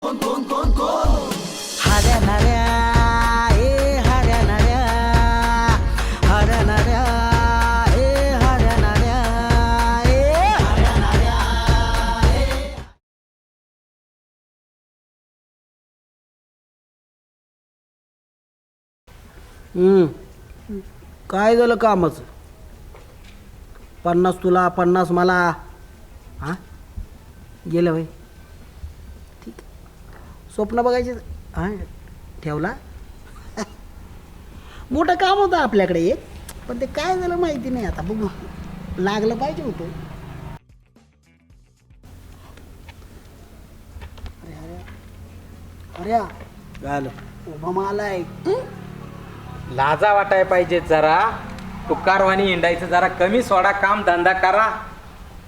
हऱ्या नाऱ्या ए हऱ्या नाऱ्या, हऱ्या नाऱ्या ए हऱ्या नाऱ्या ए हऱ्या नाऱ्या ए. काय झालं कामाचं? 50 तुला 50 मला. हा गेलं भाई. ठीक आहे. स्वप्न बघायचे हां ठेवला. मोठं काम होतं आपल्याकडे एक, पण ते काय झालं माहिती नाही. आता बघू, लागलं पाहिजे होतं. अरे अरे अरे झालं उभा माला आहे. लाजा वाटाय पाहिजे जरा. तू कारवानी हिंडायचं जरा कमी सोडा, काम धंदा करा.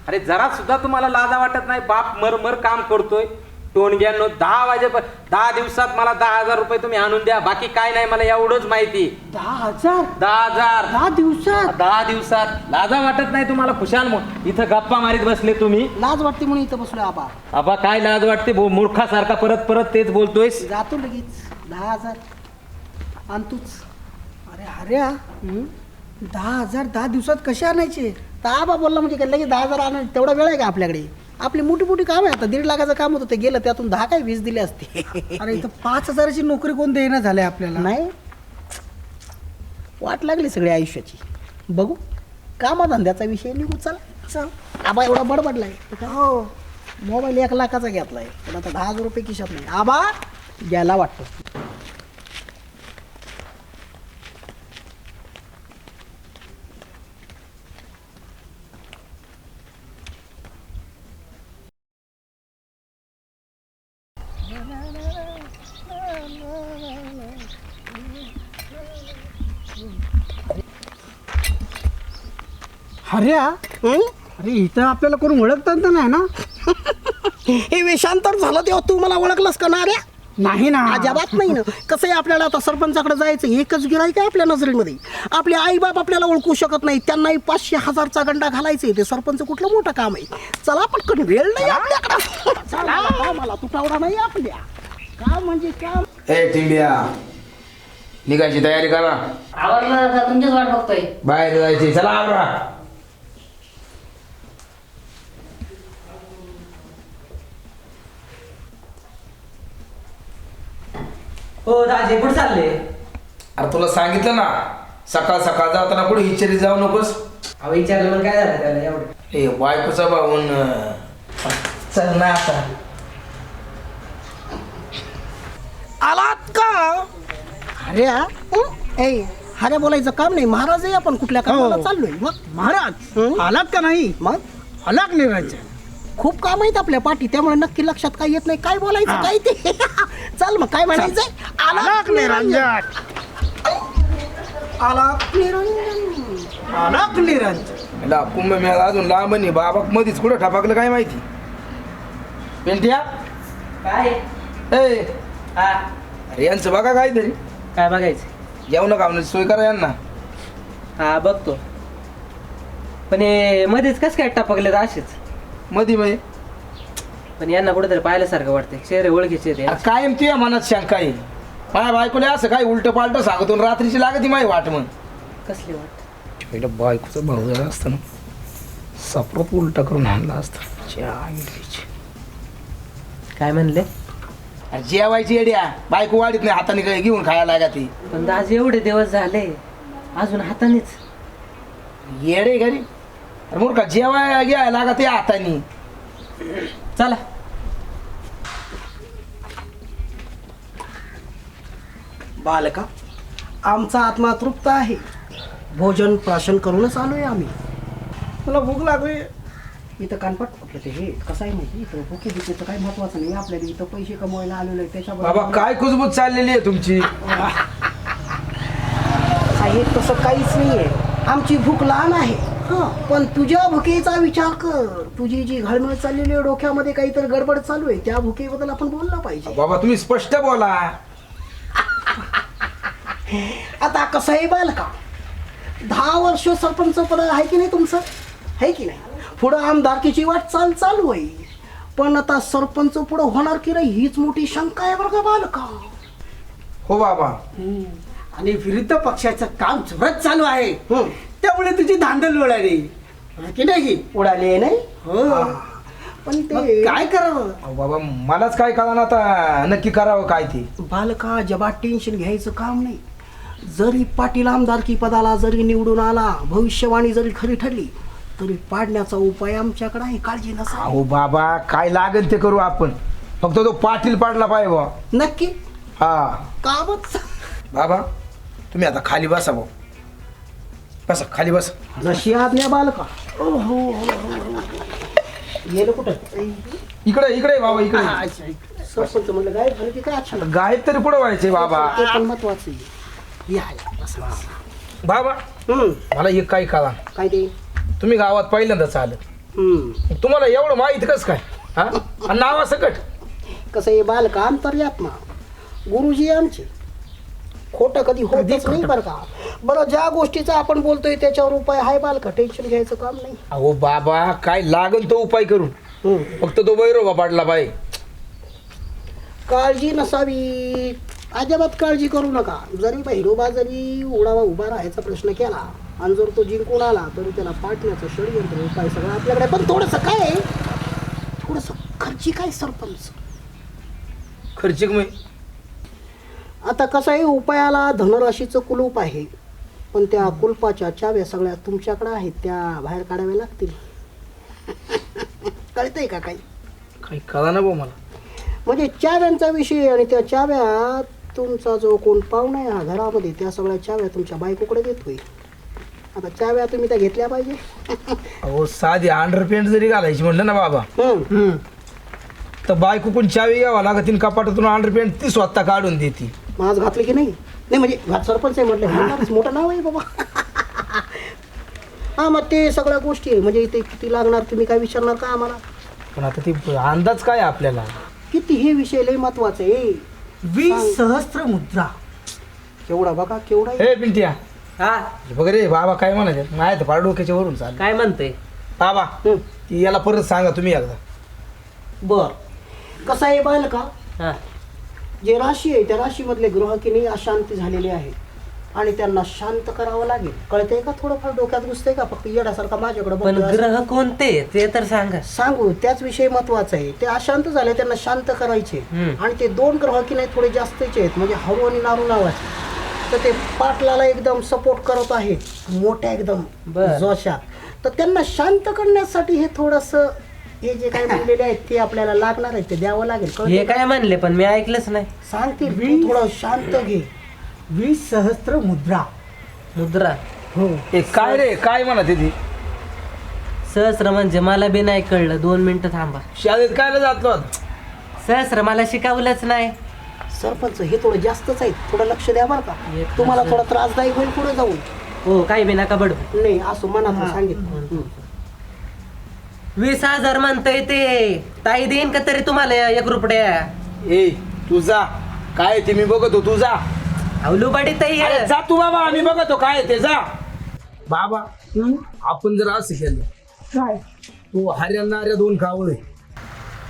अरे जरा सुद्धा तुम्हाला लाजा वाटत नाही. बाप मर काम करतोय. टोणग्यानो 10 दिवसात मला 10,000 रुपये तुम्ही आणून द्या. बाकी काय नाही, मला एवढंच माहिती. 10,000 10,000 10 दिवसात? 10 दिवसात लाजा वाटत नाही तुम्हाला? खुशाल इथं गप्पा मारीत बसले तुम्ही. लाज वाटते म्हणून इथं बसलो. आबा आबा काय लाज वाटते? मूर्खासारखा परत परत तेच बोलतोयस. जातो लगेच. 10,000 आणतोच. अरे हऱ्या 10,000 10 दिवसात कसे आणायचे? तर आबा बोलला म्हणजे काय लगेच 10,000 आणायचे? तेवढा वेळ आहे का आपल्याकडे? आपली मोठी मोठी काम आहे. आता 1.5 लाखाचं काम होतं, ते गेलं. त्यातून 10 काय 20 दिले असते. अरे इथं 5,000ची नोकरी कोण देणं झालंय आपल्याला? नाही, वाट लागली सगळी आयुष्याची. बघू, कामाधंद्याचा विषय निघू. चला चल. आबा एवढा बडबडलाय. हो, मोबाईल 1 लाखाचा घेतलाय, पण आता 10,000 रुपये खिशात नाही. आबा द्यायला वाटतं. हऱ्या, अरे इथं आपल्याला कोण ओळखतात तर नाही ना? हे वेषांतर झालं तेव्हा तू मला ओळखलंस का ना रे? नाही ना, अजिबात नाही ना. कसं आहे, आपल्याला आता सरपंचाकडे जायचं, एकच गिराईक आहे आपल्या नजरेमध्ये. आपले आई बाप आपल्याला ओळखू शकत नाही, त्यांनाही 500,000चा गंडा घालायचे. ते सरपंच कुठलं मोठं काम आहे? चला पटकन, वेळ नाही आपल्याकडे. चला, मला तुटवडा नाही आपल्या. काम म्हणजे काम. ए टिंबिया, निघायची तयारी करा. आवडलं का? तुमचीच वाट बघतोय. बाहेर जायची, चला आवरा. हो दाजी, कुठे चालले? अरे तुला सांगितलं ना, सकाळ सकाळ जाताना कुठे हिचेरी जाऊ नकोस. अहो विचारलं मग काय झालं त्याला एवढं? ए बायकोचा भाऊन चल ना आता. आलात का? अरे ए हऱ्या बोलायचं काम नाही. महाराज आहे आपण, कुठल्या कामाला चाललोय? मग महाराज आलात का नाही? मग आलाक निरंजन. खूप काम आहेत आपल्या पाठी, त्यामुळे नक्की लक्षात काय येत नाही. काय बोलायचं काय ते. चल मग, काय म्हणायचंय? आलाक निरंजन, आलाक निरंजन, आलाक निरंजन. ला कुंभमेळा अजून लांब नाही. बाबा मध्येच कुठं ठपाकलं काय माहिती. पेंट्या काय? ए हा, अरे यांचं बघा काहीतरी. काय बघायचं? जेवण खावण्याची सोय करा यांना. हा बघतो, पण हे मध्येच कस काय टापकले असेच? मध्ये म्हणजे पण यांना कुठेतरी पाहिल्यासारखं वाटतंय. चेहरे ओळखीचे ते. अरे कायम तुझ्या मनात शंका आहे. माझ्या बायकोला असं काय उलट पालट सांगतो, रात्रीची लागत माझी वाट. मग कसली वाट? पहिलं बायकोचा भाऊ झाला असता ना, सप्रत उलट करून आणला असता. काय म्हणले? अरे जेवायची येड्या, बायको वाढीत नाही, हाताने काय घेऊन खायला लागा ती. पण दाजी एवढे दिवस झाले अजून हातानेच. येडे घरी. अरे मूर्खा, जेवाय घ्यायला लागा ते हाताने. चला. बालका, आमचा आत्मा तृप्त आहे. भोजन प्राशन करूनच आलोय आम्ही. मला भूक लागली. इथं कानपट आपलं ते हे कसं आहे माहिती, इथं भुके भुकेचं काही महत्वाचं नाही. आपल्याला इथं पैसे कमवायला आलेलो आहे, बाबा त्याच्याबरोबर काय कुजबूज चाललेली आहे तुमची. साहेब तसं काहीच नाही आहे. आमची भूक लहान आहे, हां, पण तुझ्या भुकेचा विचार कर. तुझी जी घळमळ चाललेली आहे, डोक्यामध्ये काहीतरी गडबड चालू आहे, त्या भुकेबद्दल आपण बोललं पाहिजे. बाबा तुम्ही स्पष्ट बोला. आता कसं आहे बालका, 10 वर्ष सरपंच पद आहे की नाही तुमचं, आहे की नाही? पुढं आमदारकीची वाटचाल चालू आहे. पण आता सरपंच पुढे होणार की नाही हीच मोठी शंका आहे बरं का बालका. हो बाबा. आणि विरुद्ध पक्षाचं काम जोरात चालू आहे हं. त्यामुळे तुझी धांदल उडाली की नाही? उडाले नाही हो. पण मग ते काय करावं? अहो बाबा मलाच काय कळलं आता नक्की करावं काय ते. बालका जबात टेन्शन घ्यायचं काम नाही. जरी पाटील आमदारकी पदाला जरी निवडून आला, भविष्यवाणी जरी खरी ठरली तरी पाडण्याचा उपाय आमच्याकडे आहे, काळजी नसा. अहो बाबा काय लागेल ते करू आपण, फक्त तो पाटील पाडला पाहिजे बा. नक्की हा कामच. बाबा तुम्ही आता खाली बसा भाऊ, बसा खाली बसा. जशी आज्ञा बालका. गेलं कुठं? इकडे इकडे बाबा इकडे. अच्छा, इकडे. सरपंच म्हणलं गायब झालं की काय? अच्छा, गायब तरी पुढे व्हायचे बाबा. ते पण महत्वाचं आहे. या, बसा, बसा. बाबा मला एक काही कळा, काय ते? तुम्ही गावात पहिल्यांदाच आलं, तुम्हाला एवढं माहित कस काय हा? आणि नावासकट कसं आहे बालका, अंतर्यात्मा गुरुजी आमचे खोटं कधी होतच नाही बरं का. बरं ज्या गोष्टीचा आपण बोलतोय त्याच्यावर उपाय आहे बालका, टेन्शन घ्यायचं काम नाही. अहो बाबा काय लागल तो उपाय करू, फक्त तो बैरोबा पाडला पाहिजे. काळजी नसावी, अजिबात काळजी करू नका. जरी बहिरोबा जरी उभा राहायचा प्रश्न केला आणि जर तो जिंकून आला तरी त्याला पाठण्याचं षडयंत्र उपाय सगळं आपल्याकडे. पण थोडंसं काय आहे, थोडंसं खर्चिक आहे सरपंच. खर्चिक मी आता कसं आहे, उपायाला धनराशीचं कुलूप आहे, पण त्या कुलपाच्या चाव्या सगळ्या तुमच्याकडे आहेत, त्या बाहेर काढाव्या लागतील. कळतंय का काही? काही कळा ना भाऊ मला. म्हणजे चाव्यांचा विषय, आणि त्या चाव्या तुमचा जो कोण पाहुणा आहे हा घरामध्ये, त्या सगळ्या चाव्या तुमच्या बायकोकडे देतोय. आता चाव्या तुम्ही त्या घेतल्या पाहिजे. अहो साधी अंडरपॅन्ट जरी घालायची म्हटलं ना बाबा, तर बायको पण चावी घ्यावा लागतील कपाटातून. अंडरपॅन्ट ती स्वतः काढून देते. माझ घातली की नाही? नाही म्हणजे सरपंच आहे म्हटलं, घालणारच, मोठं नाव आहे बाबा. हा मग ते सगळ्या गोष्टी आहे. म्हणजे इथे किती लागणार तुम्ही काय विचारणार का आम्हाला? पण आता ती अंदाज काय आपल्याला? किती हे विषय लय महत्वाचा आहे. 20 सहस्त्र मुद्रा. केवढा बघा केवढा आहे. हे पिंट्या हा बघ रे बाबा काय म्हणायचे, नाही तर फार डोक्याच्या वरून चाल. काय म्हणते? बाबा ती याला परत सांगा तुम्ही एकदा. बर कसं आहे बाल का, हा जे राशी आहे त्या राशीमधले ग्रह की नाही अशांती झालेले आहेत आणि त्यांना शांत करावं लागेल. कळतंय का? थोडंफार डोक्यात घुसतंय का? फक्त येण्यासारखा माझ्याकडे पण बघतोय असं? ग्रह कोणते ते तर सांगा. सांगू त्याच विषयी महत्वाचं आहे. ते अशांत झाले, त्यांना शांत करायचे. आणि ते 2 ग्रह की नाही थोडे जास्तचे आहेत, म्हणजे हरू आणि नारू नावाचे. तर ते पाटलाला एकदम सपोर्ट करत आहेत, मोठ्या एकदम बर. जोशात. तर त्यांना शांत करण्यासाठी हे थोडंसं हे जे काही म्हणलेले आहेत ते आपल्याला लागणार आहे, ते द्यावं लागेल. हे कळतंय का? काय म्हणले पण मी ऐकलंच नाही. सांगते तू थोडं शांत घे. 20 सहस्त्र मुद्रा. मुद्रा हो. ए काय रे काय म्हणते ती? सहस्र म्हणजे मला बी नाही कळलं. 2 मिनिटं थांबा. शाळेत कायला जातो? सहस्र मला शिकवलंच नाही. सरपंच हे थोडं जास्तच आहे, थोडं लक्ष द्या बरं का. तुम्हाला थोडा त्रासदायक होईल पुढे जाऊन. हो काही बी नका बडू. नाही असं मनात सांगितलं. 20,000 म्हणतंय ते. ताई देईन का तरी तुम्हाला 1 रुपया? ए तुझा काय ते मी बघतो, तुझा अवलुबाडी ताई अरे जा तू बाबा, आम्ही बघतो काय ते, जा बाबा. आपण जर असं केलं काय? तू हरियाणाऱ्या 2 कावळे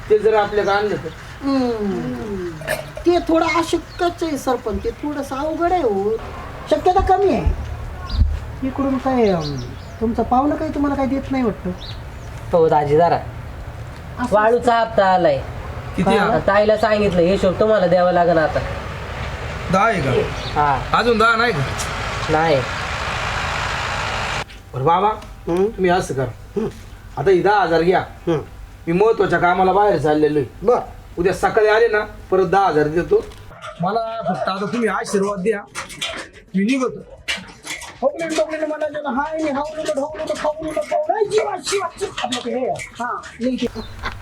ते जर आपल्याला आणलं तर ते थोडं अशक्यच आहे सरपंच, ते थोडंसं अवघड आहे हो. शक्यता कमी आहे. इकडून काय तुमचं पाहुणं काही तुम्हाला काही देत नाही वाटतं? हो दाजी जरा वाळूचा हप्ता आलाय. किती हा? ताईला सांगितलं हिशोब तुम्हाला द्यावा लागेल आता. 10 आहे का? हा अजून 10 नाही का? नाही. बरं बाबा तुम्ही असं करा, आता ही 10,000 घ्या. मी महत्वाच्या कामाला बाहेर चाललेलो आहे. बर उद्या सकाळी आले ना परत 10,000 देतो. मला फक्त आता तुम्ही आशीर्वाद द्या, मी निघतो.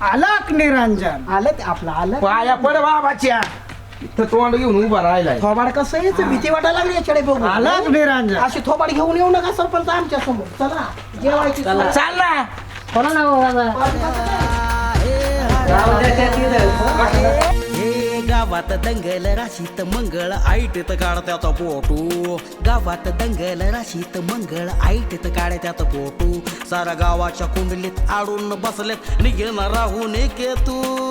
आलाक निरंजन. आलं ते आपलं आलं. पाया पड बाबाच्या तर तोंड घेऊन उभा राहिलाय. थोबाड कसं यायचं, भीती वाटायला लागली याच्याकडे बघून. आलाक निरंजन. अशी थोबाड घेऊन येऊ नका सरपंच आमच्या समोर. चला जेवायची चाल ना. कोणा ना बाबा. सोय. राहू द्या त्या तिथं. गावात दंगल राशीत मंगळ ऐटीत काढत्यात फोटो गावात दंगल राशीत मंगळ ऐटीत काढत्यात फोटो सारा गावाच्या कुंडलीत आडून बसलेत निघेन राहून केतू